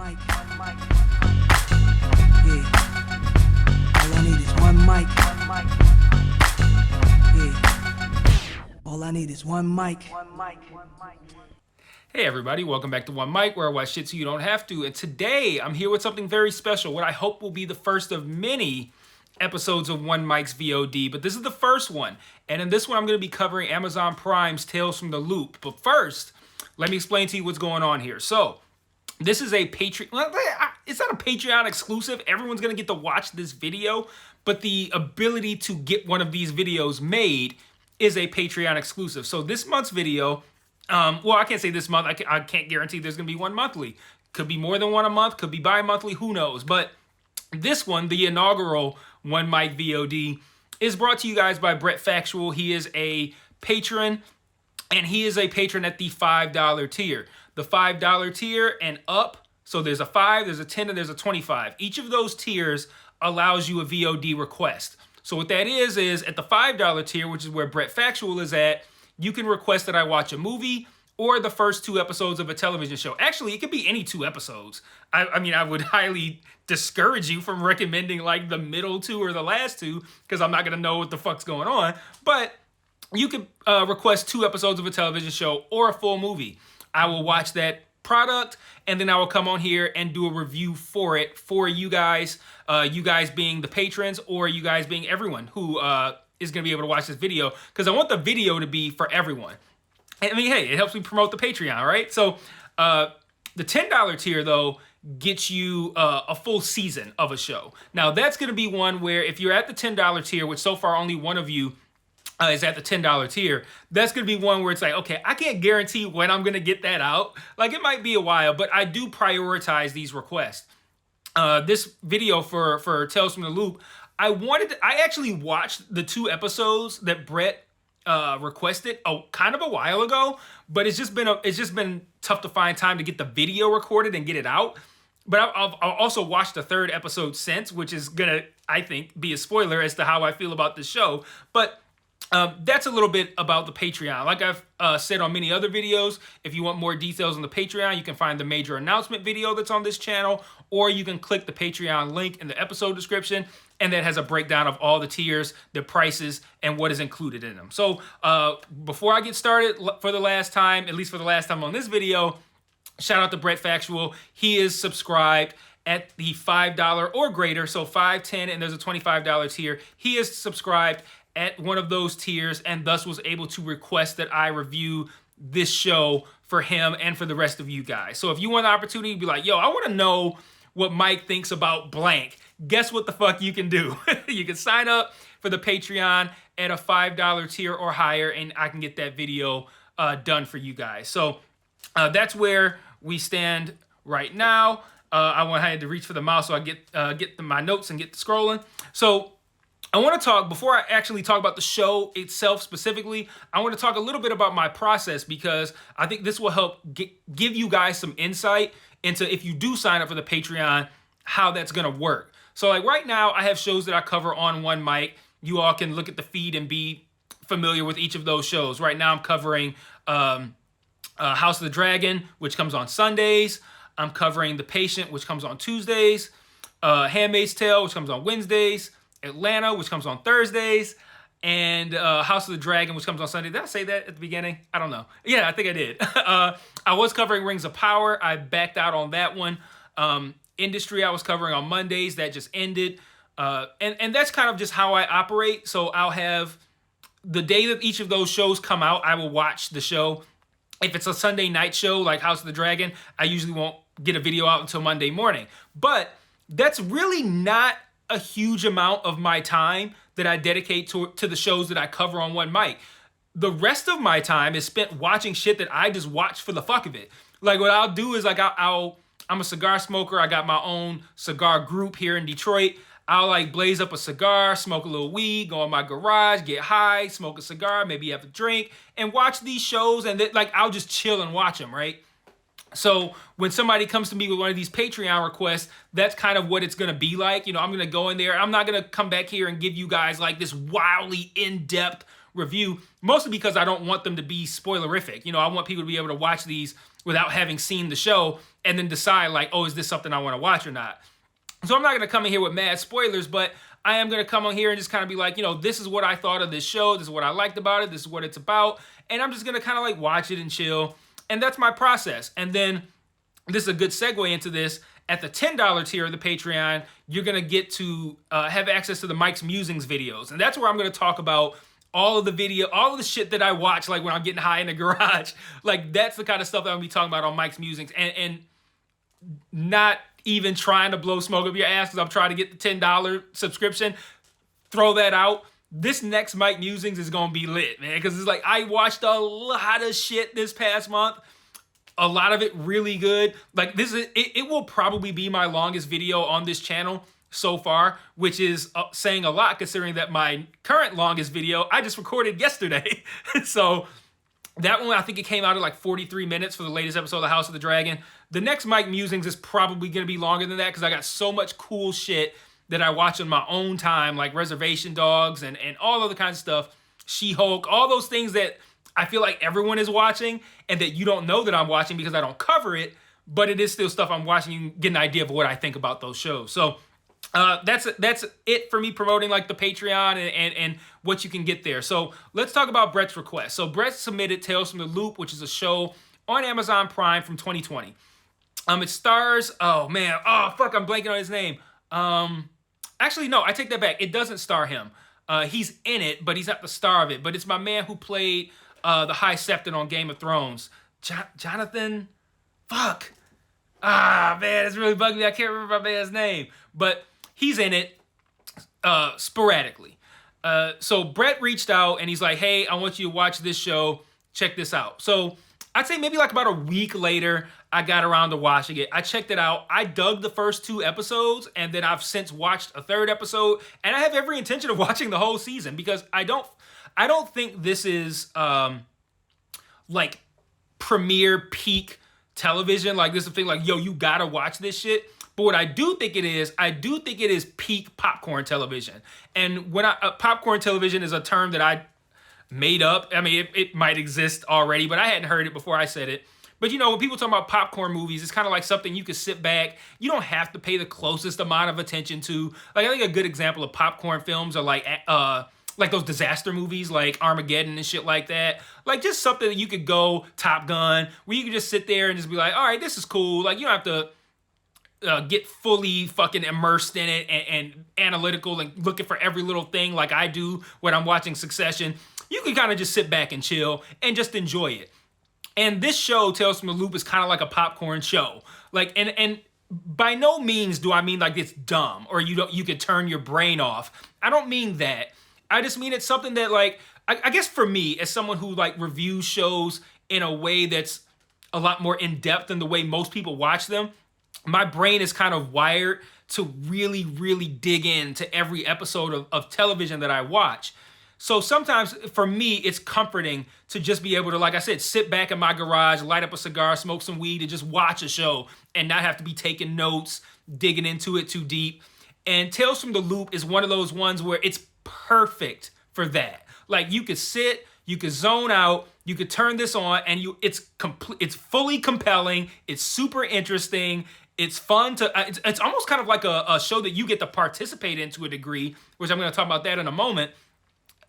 mic. Yeah. All I need is one mic. Yeah. All I need is one mic. Hey everybody, welcome back to One Mic, where I watch shit so you don't have to. And today I'm here with something very special, what I hope will be the first of many episodes of One Mic's VOD, but this is the first one. And in this one I'm going to be covering Amazon Prime's Tales from the Loop. But first, let me explain to you what's going on here. So, this is a Patreon, it's not a Patreon exclusive, everyone's going to get to watch this video, but the ability to get one of these videos made is a Patreon exclusive. So this month's video, well, I can't say this month. I can't guarantee there's going to be one monthly. Could be more than one a month. Could be bi-monthly. Who knows? But this one, the inaugural One Mic VOD, is brought to you guys by Brett Factual. He is a patron, and he is a patron at the $5 tier. The $5 tier and up, so there's a 5, there's a 10, and there's a 25. Each of those tiers allows you a VOD request. So what that is at the $5 tier, which is where Brett Factual is at, you can request that I watch a movie or the first 2 episodes of a television show. Actually, it could be any 2 episodes. I mean, I would highly discourage you from recommending like the middle 2 or the last 2 because I'm not going to know what the fuck's going on. But you could request 2 episodes of a television show or a full movie. I will watch that product and then I will come on here and do a review for it for you guys being the patrons or you guys being everyone who is going to be able to watch this video, because I want the video to be for everyone. I mean, hey, it helps me promote the Patreon, right? So the $10 tier, though, gets you a full season of a show. Now, that's going to be one where if you're at the $10 tier, which so far only one of you is at the $10 tier, that's going to be one where it's like, okay, I can't guarantee when I'm going to get that out. Like, it might be a while, but I do prioritize these requests. This video for Tales from the Loop, I actually watched the 2 episodes that Brett requested kind of a while ago, but it's just been tough to find time to get the video recorded and get it out. But I've also watched the 3rd episode since, which is gonna, I think, be a spoiler as to how I feel about this show. But that's a little bit about the Patreon. Like I've said on many other videos, if you want more details on the Patreon, you can find the major announcement video that's on this channel, or you can click the Patreon link in the episode description, and that has a breakdown of all the tiers, the prices, and what is included in them. So before I get started, for the last time, at least for the last time on this video, shout out to Brett Factual. He is subscribed at the $5 or greater, so $5, $10, and there's a $25 tier. He is subscribed at one of those tiers and thus was able to request that I review this show for him and for the rest of you guys. So if you want the opportunity to be like, yo, I want to know what Mike thinks about blank, guess what the fuck you can do? You can sign up for the Patreon at a $5 tier or higher, and I can get that video done for you guys. So that's where we stand right now. I had to reach for the mouse so I get my notes and get to scrolling. So I want to talk, before I actually talk about the show itself specifically, I want to talk a little bit about my process, because I think this will help give you guys some insight into, if you do sign up for the Patreon, how that's going to work. So like right now, I have shows that I cover on One Mic. You all can look at the feed and be familiar with each of those shows. Right now I'm covering House of the Dragon, which comes on Sundays. I'm covering The Patient, which comes on Tuesdays. Handmaid's Tale, which comes on Wednesdays. Atlanta, which comes on Thursdays, and House of the Dragon, which comes on Sunday. Did I say that at the beginning? I don't know. Yeah, I think I did. I was covering Rings of Power. I backed out on that one. Industry, I was covering on Mondays. That just ended. And that's kind of just how I operate. So I'll have the day that each of those shows come out, I will watch the show. If it's a Sunday night show like House of the Dragon, I usually won't get a video out until Monday morning. But that's really not a huge amount of my time that I dedicate to the shows that I cover on One Mic. The rest of my time is spent watching shit that I just watch for the fuck of it. Like what I'll do is like I'm a cigar smoker. I got my own cigar group here in Detroit. I'll like blaze up a cigar, smoke a little weed, go in my garage, get high, smoke a cigar, maybe have a drink, and watch these shows. And like I'll just chill and watch them, right? So when somebody comes to me with one of these Patreon requests, that's kind of what it's going to be like. You know, I'm going to go in there. I'm not going to come back here and give you guys like this wildly in-depth review, mostly because I don't want them to be spoilerific. You know, I want people to be able to watch these without having seen the show and then decide like, oh, is this something I want to watch or not? So I'm not going to come in here with mad spoilers, but I am going to come on here and just kind of be like, you know, this is what I thought of this show. This is what I liked about it. This is what it's about. And I'm just going to kind of like watch it and chill. And that's my process. And then this is a good segue into this. At the $10 tier of the Patreon, you're going to get to have access to the Mike's Musings videos. And that's where I'm going to talk about all of the shit that I watch, like when I'm getting high in the garage. Like, that's the kind of stuff that I'm going to be talking about on Mike's Musings. And not even trying to blow smoke up your ass because I'm trying to get the $10 subscription. Throw that out. This next Mike Musings is going to be lit, man. Because it's like, I watched a lot of shit this past month. A lot of it really good. Like, it will probably be my longest video on this channel so far, which is saying a lot considering that my current longest video I just recorded yesterday. So that one, I think it came out at like 43 minutes for the latest episode of the House of the Dragon. The next Mike Musings is probably going to be longer than that because I got so much cool shit that I watch on my own time, like Reservation Dogs and all other kinds of stuff. She-Hulk, all those things that I feel like everyone is watching and that you don't know that I'm watching because I don't cover it, but it is still stuff I'm watching. You can get an idea of what I think about those shows. So that's it for me promoting like the Patreon and what you can get there. So let's talk about Brett's request. So Brett submitted Tales from the Loop, which is a show on Amazon Prime from 2020. It stars, I'm blanking on his name. Actually, no, I take that back. It doesn't star him. He's in it, but he's not the star of it. But it's my man who played the High Septon on Game of Thrones. Jonathan? Fuck. Man, it's really bugging me. I can't remember my man's name. But he's in it sporadically. So Brett reached out and he's like, hey, I want you to watch this show. Check this out. So I'd say maybe like about a week later, I got around to watching it. I checked it out. I dug the first 2 episodes, and then I've since watched a 3rd episode, and I have every intention of watching the whole season because I don't think this is like premiere peak television. Like, this is the thing, like, yo, you gotta watch this shit. But what I do think it is peak popcorn television. And when popcorn television is a term that I made up. I mean, it might exist already, but I hadn't heard it before I said it. But, you know, when people talk about popcorn movies, it's kind of like something you could sit back. You don't have to pay the closest amount of attention to. Like, I think a good example of popcorn films are like those disaster movies like Armageddon and shit like that. Like, just something that you could go, Top Gun, where you could just sit there and just be like, all right, this is cool. Like, you don't have to get fully fucking immersed in it and analytical and looking for every little thing like I do when I'm watching Succession. You can kind of just sit back and chill and just enjoy it. And this show, Tales from the Loop, is kind of like a popcorn show. Like, and by no means do I mean like it's dumb or you could turn your brain off. I don't mean that. I just mean it's something that, like, I guess for me, as someone who like reviews shows in a way that's a lot more in depth than the way most people watch them, my brain is kind of wired to really, really dig into every episode of television that I watch. So sometimes for me, it's comforting to just be able to, like I said, sit back in my garage, light up a cigar, smoke some weed, and just watch a show and not have to be taking notes, digging into it too deep. And Tales from the Loop is one of those ones where it's perfect for that. Like, you could sit, you could zone out, you could turn this on, and it's fully compelling, it's super interesting, it's fun to, it's almost kind of like a show that you get to participate in to a degree, which I'm going to talk about that in a moment.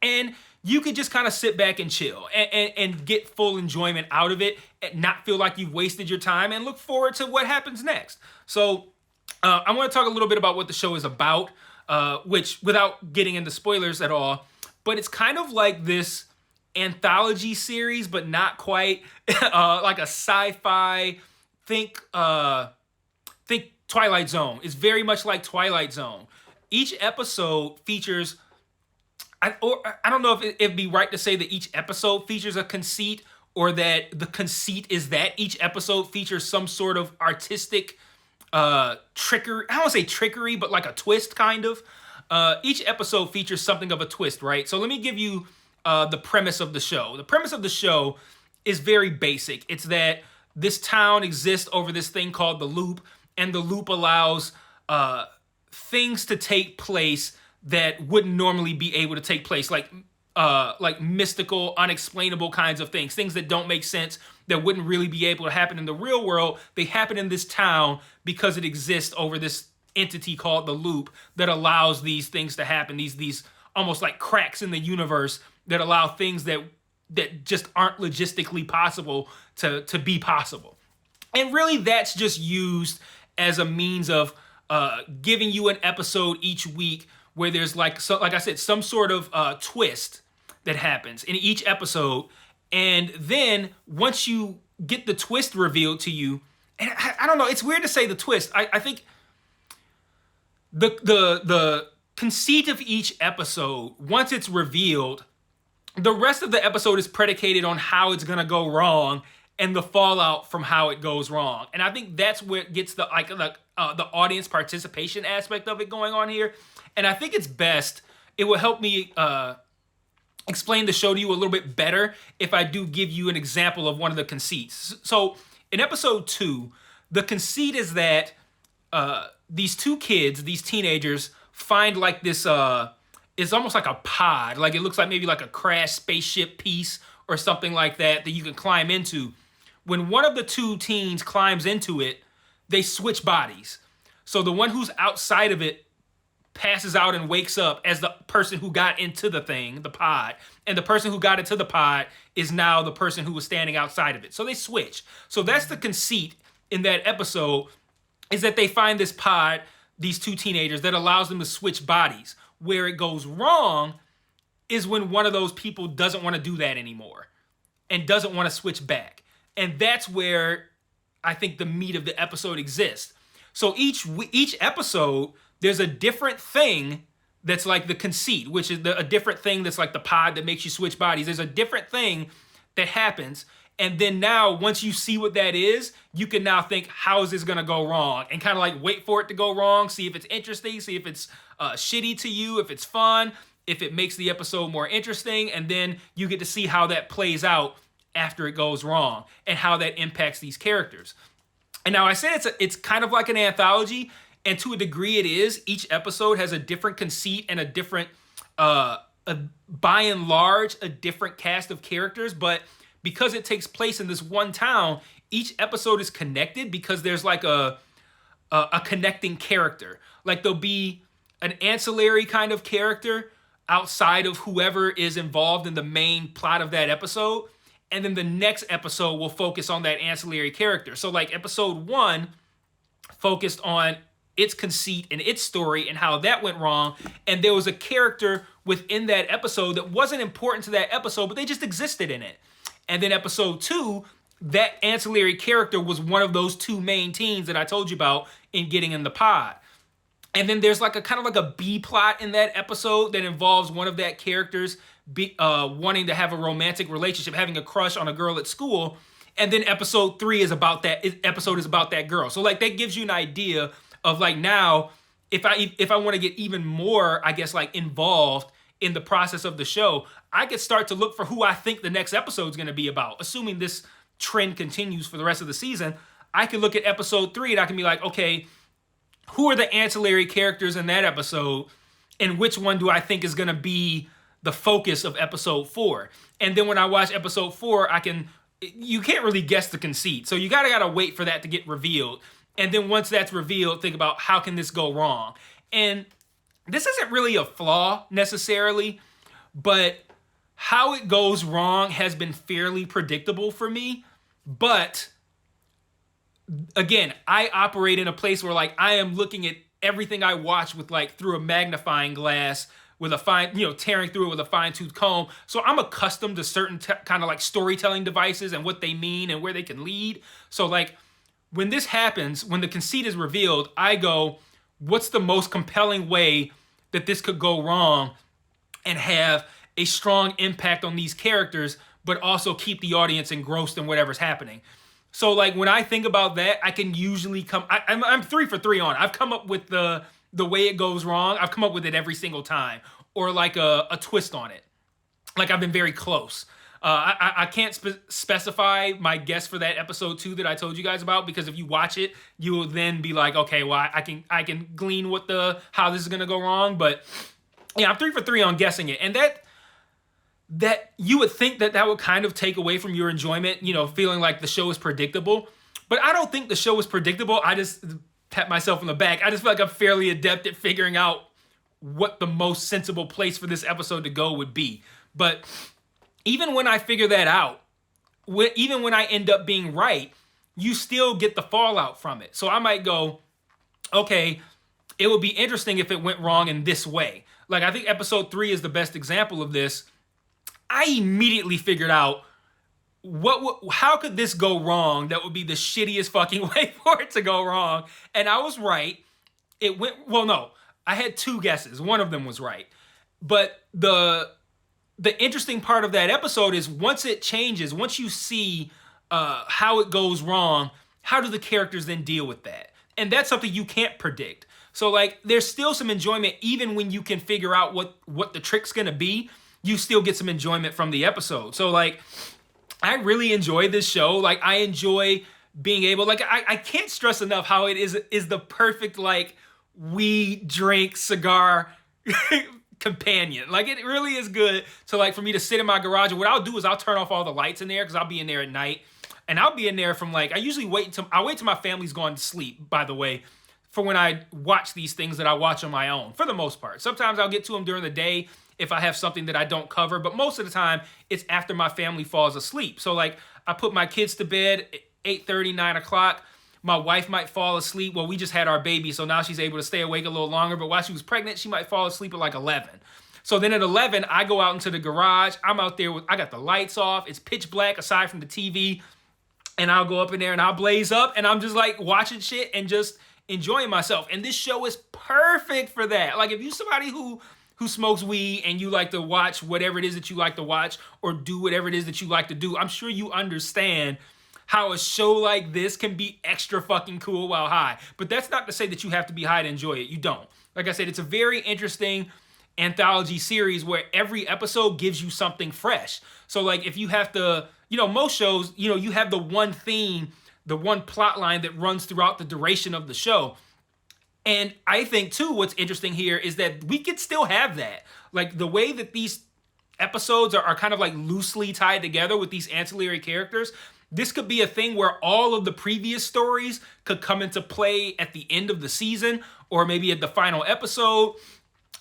And you could just kind of sit back and chill and get full enjoyment out of it and not feel like you've wasted your time and look forward to what happens next. So I want to talk a little bit about what the show is about, which, without getting into spoilers at all, but it's kind of like this anthology series, but not quite, like a sci-fi, think Twilight Zone. It's very much like Twilight Zone. Each episode features, I don't know if it'd be right to say that each episode features a conceit, or that the conceit is that each episode features some sort of artistic trickery. I don't want to say trickery, but like a twist, kind of. Each episode features something of a twist, right? So let me give you the premise of the show. The premise of the show is very basic. It's that this town exists over this thing called the Loop, and the Loop allows things to take place that wouldn't normally be able to take place. Like, like mystical, unexplainable kinds of things that don't make sense, that wouldn't really be able to happen in the real world. They happen in this town because it exists over this entity called the loop that allows these things to happen. These almost like cracks in the universe that allow things that just aren't logistically possible to be possible. And really, that's just used as a means of giving you an episode each week where there's like I said, some sort of twist that happens in each episode. And then once you get the twist revealed to you, and I don't know, it's weird to say the twist. I think the conceit of each episode, once it's revealed, the rest of the episode is predicated on how it's gonna go wrong and the fallout from how it goes wrong. And I think that's where it gets the audience participation aspect of it going on here. And I think it's best, it will help me explain the show to you a little bit better if I do give you an example of one of the conceits. So in episode 2, the conceit is that these two kids, these teenagers, find like this, it's almost like a pod. Like it looks like maybe like a crashed spaceship piece or something like that you can climb into. When one of the two teens climbs into it, they switch bodies. So the one who's outside of it passes out and wakes up as the person who got into the thing, the pod. And the person who got into the pod is now the person who was standing outside of it. So they switch. So that's the conceit in that episode, is that they find this pod, these two teenagers, that allows them to switch bodies. Where it goes wrong is when one of those people doesn't want to do that anymore and doesn't want to switch back. And that's where I think the meat of the episode exists. So each episode, there's a different thing that's like the conceit, which is a different thing that's like the pod that makes you switch bodies. There's a different thing that happens. And then now, once you see what that is, you can now think, how is this going to go wrong? And kind of like wait for it to go wrong, see if it's interesting, see if it's shitty to you, if it's fun, if it makes the episode more interesting. And then you get to see how that plays out after it goes wrong and how that impacts these characters. And now I said it's kind of like an anthology, and to a degree it is. Each episode has a different conceit and a different, by and large, a different cast of characters. But because it takes place in this one town, each episode is connected because there's like a connecting character. Like there'll be an ancillary kind of character outside of whoever is involved in the main plot of that episode. And then the next episode will focus on that ancillary character. So like episode 1 focused on its conceit and its story and how that went wrong. And there was a character within that episode that wasn't important to that episode, but they just existed in it. And then episode 2, that ancillary character was one of those two main teens that I told you about in Getting in the Pod. And then there's like a kind of like a B plot in that episode that involves one of that characters wanting to have a romantic relationship, having a crush on a girl at school. And then episode 3 is about that girl. So like that gives you an idea of like now, if I want to get even more, I guess, like involved in the process of the show, I could start to look for who I think the next episode is going to be about. Assuming this trend continues for the rest of the season, I can look at episode 3 and I can be like, okay, who are the ancillary characters in that episode, and which one do I think is going to be the focus of episode 4? And then when I watch episode 4, you can't really guess the conceit. So you gotta wait for that to get revealed. And then once that's revealed, think about how can this go wrong? And this isn't really a flaw necessarily, but how it goes wrong has been fairly predictable for me. But again, I operate in a place where like I am looking at everything I watch with like through a magnifying glass, with a fine, tearing through it with a fine-tooth comb. So I'm accustomed to certain kind of like storytelling devices and what they mean and where they can lead. So like when this happens, when the conceit is revealed, I go, what's the most compelling way that this could go wrong and have a strong impact on these characters, but also keep the audience engrossed in whatever's happening? So like when I think about that, I can usually I'm 3 for 3 on. I've come up with the way it goes wrong. I've come up with it every single time, or like a twist on it. Like I've been very close. I can't specify my guess for that episode 2 that I told you guys about, because if you watch it, you will then be like, okay, well, I can glean how this is gonna go wrong. But yeah, I'm 3 for 3 on guessing it, and that you would think that that would kind of take away from your enjoyment, you know, feeling like the show is predictable. But I don't think the show is predictable. I just pat myself on the back. I just feel like I'm fairly adept at figuring out what the most sensible place for this episode to go would be. But even when I figure that out, even when I end up being right, you still get the fallout from it. So I might go, okay, it would be interesting if it went wrong in this way. Like, I think episode 3 is the best example of this. I immediately figured out how could this go wrong that would be the shittiest fucking way for it to go wrong. And I was right. It went, well, no, I had 2 guesses. One of them was right. But the interesting part of that episode is once it changes, once you see how it goes wrong, how do the characters then deal with that? And that's something you can't predict. So, like, there's still some enjoyment even when you can figure out what the trick's gonna be. You still get some enjoyment from the episode. So, like, I really enjoy this show. Like, I enjoy being able, like, I can't stress enough how it is the perfect, like, weed, drink, cigar companion. Like, it really is good to, like, for me to sit in my garage. And what I'll do is I'll turn off all the lights in there because I'll be in there at night. And I'll be in there from, like, I wait till my family's gone to sleep, by the way, for when I watch these things that I watch on my own, for the most part. Sometimes I'll get to them during the day if I have something that I don't cover, but most of the time, it's after my family falls asleep. So, like, I put my kids to bed at 8:30, 9 o'clock. My wife might fall asleep. Well, we just had our baby, so now she's able to stay awake a little longer, but while she was pregnant, she might fall asleep at like 11. So then at 11, I go out into the garage. I'm out there I got the lights off. It's pitch black aside from the TV. And I'll go up in there and I'll blaze up and I'm just like watching shit and just enjoying myself. And this show is perfect for that. Like, if you're somebody who smokes weed and you like to watch whatever it is that you like to watch or do whatever it is that you like to do, I'm sure you understand how a show like this can be extra fucking cool while high. But that's not to say that you have to be high to enjoy it. You don't. Like I said, it's a very interesting anthology series where every episode gives you something fresh. So, like, if you have to, you know, most shows, you know, you have the one theme, the one plot line that runs throughout the duration of the show. And I think, too, what's interesting here is that we could still have that. Like, the way that these episodes are kind of, like, loosely tied together with these ancillary characters, this could be a thing where all of the previous stories could come into play at the end of the season or maybe at the final episode.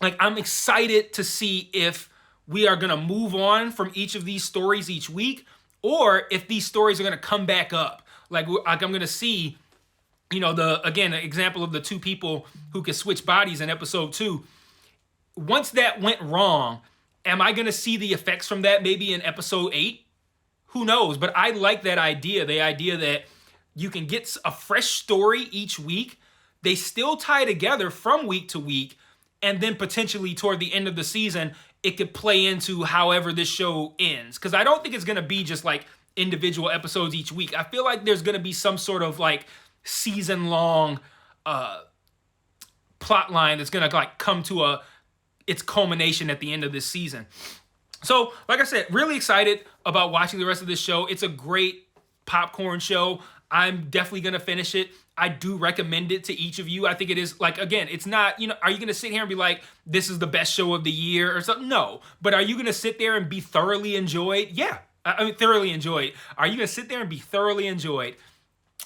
Like, I'm excited to see if we are going to move on from each of these stories each week or if these stories are going to come back up. Like I'm going to see, you know, an example of the 2 people who could switch bodies in episode 2. Once that went wrong, am I going to see the effects from that maybe in episode 8? Who knows? But I like that idea, the idea that you can get a fresh story each week. They still tie together from week to week. And then potentially toward the end of the season, it could play into however this show ends. Because I don't think it's going to be just like individual episodes each week. I feel like there's going to be some sort of like season-long plot line that's going to like come to its culmination at the end of this season. So, like I said, really excited about watching the rest of this show. It's a great popcorn show. I'm definitely going to finish it. I do recommend it to each of you. I think it is, like, again, it's not, you know, are you going to sit here and be like, this is the best show of the year or something? No. But are you going to sit there and be thoroughly enjoyed? Yeah. I mean, thoroughly enjoyed. Are you going to sit there and be thoroughly enjoyed?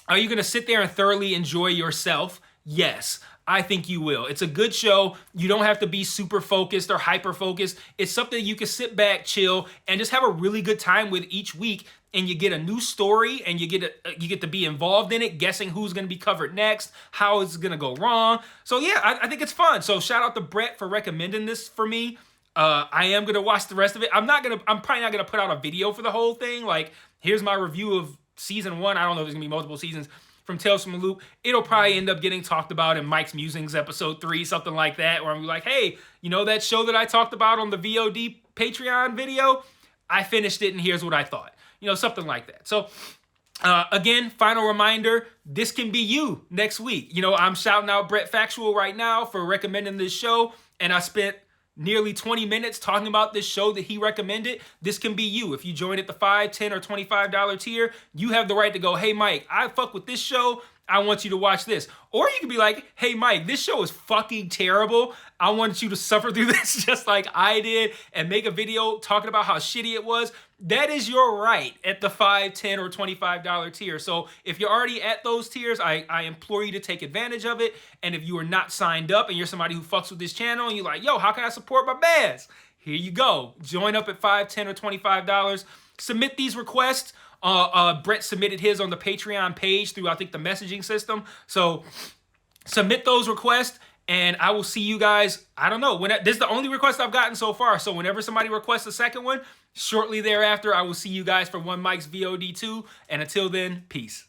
Are you going to sit there and thoroughly enjoy yourself? Yes. I think you will. It's a good show. You don't have to be super focused or hyper focused. It's something you can sit back, chill, and just have a really good time with each week. And you get a new story, and you get to be involved in it, guessing who's going to be covered next, how it's going to go wrong. So yeah, I think it's fun. So shout out to Brett for recommending this for me. I am going to watch the rest of it. I'm probably not going to put out a video for the whole thing. Like, here's my review of season 1. I don't know if there's going to be multiple seasons from Tales from the Loop. It'll probably end up getting talked about in Mike's Musings episode 3, something like that, where I'm like, hey, you know that show that I talked about on the VOD Patreon video? I finished it and here's what I thought. You know, something like that. So, again, final reminder, this can be you next week. You know, I'm shouting out Brett Factual right now for recommending this show, and I spent nearly 20 minutes talking about this show that he recommended. This can be you. If you join at the $5, $10, or $25 tier, you have the right to go, hey, Mike, I fuck with this show. I want you to watch this. Or you can be like, hey, Mike, this show is fucking terrible. I want you to suffer through this just like I did and make a video talking about how shitty it was. That is your right at the $5, $10, or $25 tier. So if you're already at those tiers, I implore you to take advantage of it. And if you are not signed up and you're somebody who fucks with this channel and you're like, yo, how can I support my bands? Here you go. Join up at $5, $10, or $25. Submit these requests. Brett submitted his on the Patreon page through, I think, the messaging system. So submit those requests, and I will see you guys, I don't know, this is the only request I've gotten so far. So whenever somebody requests a second one, shortly thereafter, I will see you guys for One Mike's VOD 2. And until then, peace.